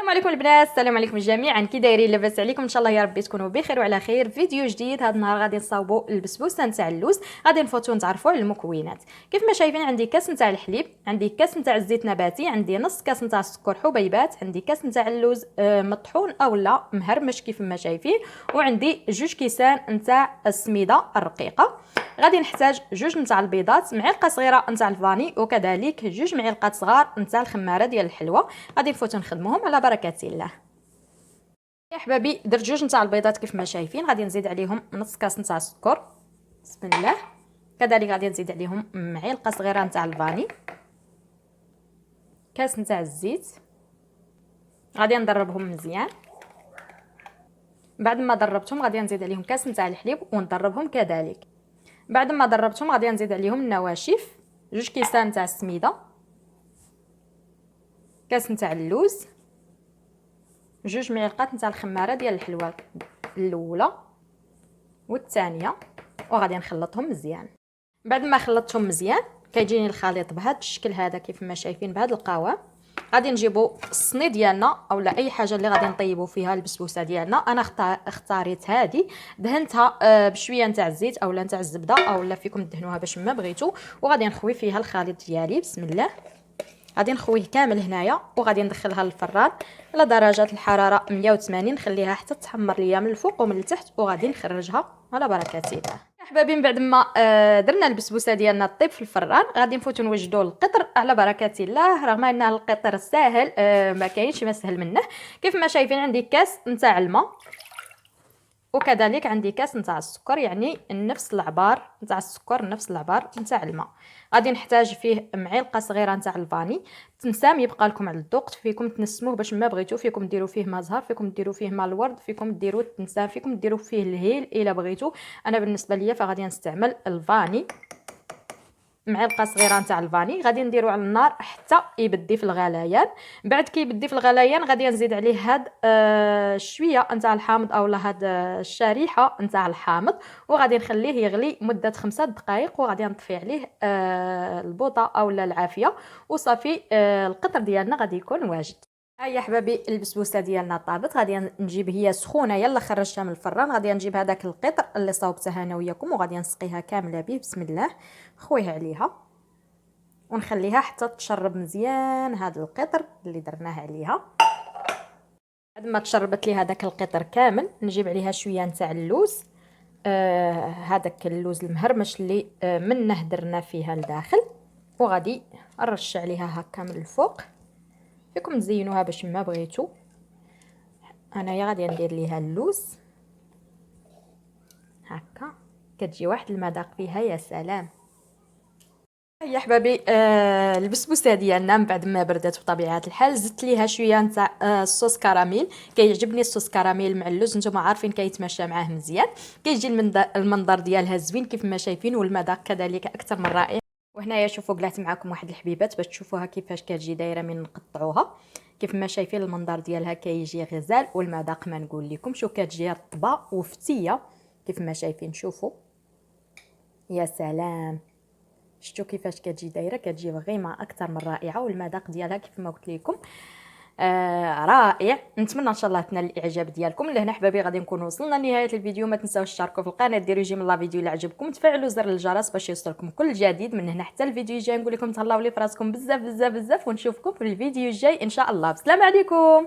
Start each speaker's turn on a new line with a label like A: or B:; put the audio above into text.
A: السلام عليكم البنات، السلام عليكم جميعا. كي دايرين؟ لاباس عليكم؟ ان شاء الله يا ربي تكونوا بخير وعلى خير. فيديو جديد. هذا النهار غادي نصاوبوا البسبوسه نتاع اللوز. غادي نفوتوا نتعرفوا على المكونات. كيف ما شايفين عندي كاس نتاع الحليب، عندي كاس نتاع الزيت نباتي، عندي نص كاس نتاع السكر حبيبات، عندي كاس نتاع اللوز مطحون او لا مهرمش كيف ما شايفين، وعندي جوج كيسان نتاع السميده الرقيقه. غادي نحتاج جوج نتاع البيضات، معلقه صغيره نتاع الفاني، وكذلك جوج معلقات صغار نتاع الخماره ديال الحلوه. غادي نفوتوا نخدموهم على بركه الله. يا احبابي درت جوج نتاع البيضات كيف ما شايفين. غادي نزيد عليهم نص كاس نتاع السكر، بسم الله. كذلك غادي نزيد عليهم معلقه صغيره نتاع الفاني، كاس نتاع الزيت. غادي نضربهم مزيان. بعد ما ضربتهم غادي نزيد عليهم كاس نتاع الحليب ونضربهم كذلك. بعد ما ضربتهم غادي نزيد عليهم النواشف، جوج كيسان نتاع السميده، كاس نتاع اللوز، جوج معلقات نتاع الخماره ديال الحلوه الاولى والثانيه، وغادي نخلطهم مزيان. بعد ما خلطتهم مزيان كيجيني الخليط بهذا الشكل هذا كيف ما شايفين، بهذا القوام. غادي نجيبوا الصني ديالنا اولا اي حاجه اللي غادي نطيبوا فيها البسبوسه ديالنا. انا اختاريت هذه، دهنتها بشويه نتاع الزيت اولا نتاع الزبده اولا فيكم دهنوها باش ما بغيتوا. وغادي نخوي فيها الخليط ديالي، بسم الله. غادي نخويه كامل هنايا وغادي ندخلها للفران على درجه الحراره 180، نخليها حتى تحمر ليا من الفوق ومن التحت، وغادي نخرجها على بركه الله. احبابي من بعد ما درنا البسبوسه ديالنا طيب في الفران، غادي نفوتوا نوجدوا القطر على بركه الله. رغم ان القطر ساهل، ما كاينش ما سهل منه. كيف ما شايفين عندي كاس نتاع الماء، وكذلك عندي كاس نتاع السكر، يعني نفس العبار نتاع السكر نفس العبار نتاع الماء. غادي نحتاج فيه معلقه صغيره نتاع الفاني. تنسام يبقى لكم على الذوق، فيكم تنسموه باش ما بغيتو، فيكم ديروا فيه ما زهر، فيكم ديروا فيه ما الورد، فيكم ديروا التنسام، فيكم ديروا فيه الهيل الا بغيتو. انا بالنسبه ليا فغادي نستعمل الفاني، معلقه صغيره نتاع الفاني. غادي نديرو على النار حتى يبدي في الغليان. بعد كي يبدي في الغليان غادي نزيد عليه هاد شويه نتاع الحامض اولا هاد الشريحه نتاع الحامض، وغادي نخليه يغلي مده 5 دقائق، وغادي نطفي عليه البوطه اولا العافيه، وصافي. القطر ديالنا غادي يكون واجد. هيا حبابي البسبوسه ديالنا طابت. غادي نجيب هي سخونه، يلا خرجتها من الفران. غادي نجيب هذاك القطر اللي صاوبته انا وياكم، وغادي نسقيها كامله به، بسم الله. خويه عليها ونخليها حتى تشرب مزيان هذا القطر اللي درناه عليها. بعد ما تشربت لي هذاك القطر كامل نجيب عليها شويه نتاع اللوز، هذاك اللوز المهرمش اللي منه درنا فيها لداخل، وغادي نرش عليها هكا من الفوق. فيكم تزينوها باش ما بغيتو. انايا غادي ندير ليها اللوز هكا، كتجي واحد المذاق فيها يا سلام. يا حبابي البسبوسه ديالنا من بعد ما بردات بطبيعه الحال زدت ليها شويه نتاع الصوص كراميل. كيعجبني الصوص كراميل مع اللوز، نتوما عارفين كيتماشى معاه مزيان، كيجي المنظر ديالها زوين كيف ما شايفين، والمذاق كذلك اكثر من رائع. وهنايا شوفوا قلعت معكم واحد الحبيبات باش تشوفوها كيفاش كتجي دايره من نقطعوها. كيف ما شايفين المنظر ديالها كيجي غزال، والمذاق ما نقول لكم شو كتجي رطبه وفتيه كيف ما شايفين. شوفوا يا سلام، شفتوا كيفاش كتجي دايره، كتجي غيمه اكثر من رائعه، والمذاق ديالها كيف ما قلت لكم رائع. نتمنى ان شاء الله تنال الاعجاب ديالكم. لهنا حبابي غادي نكون وصلنا لنهايه الفيديو. ما تنساوش تشاركوا في القناه، ديروا جيم لا فيديو اللي عجبكم، تفعلوا زر الجرس باش يوصلكم كل جديد. من هنا حتى الفيديو الجاي نقول لكم تهلاو لي فراسكم بزاف بزاف بزاف، ونشوفكم في الفيديو الجاي ان شاء الله. بسلام عليكم.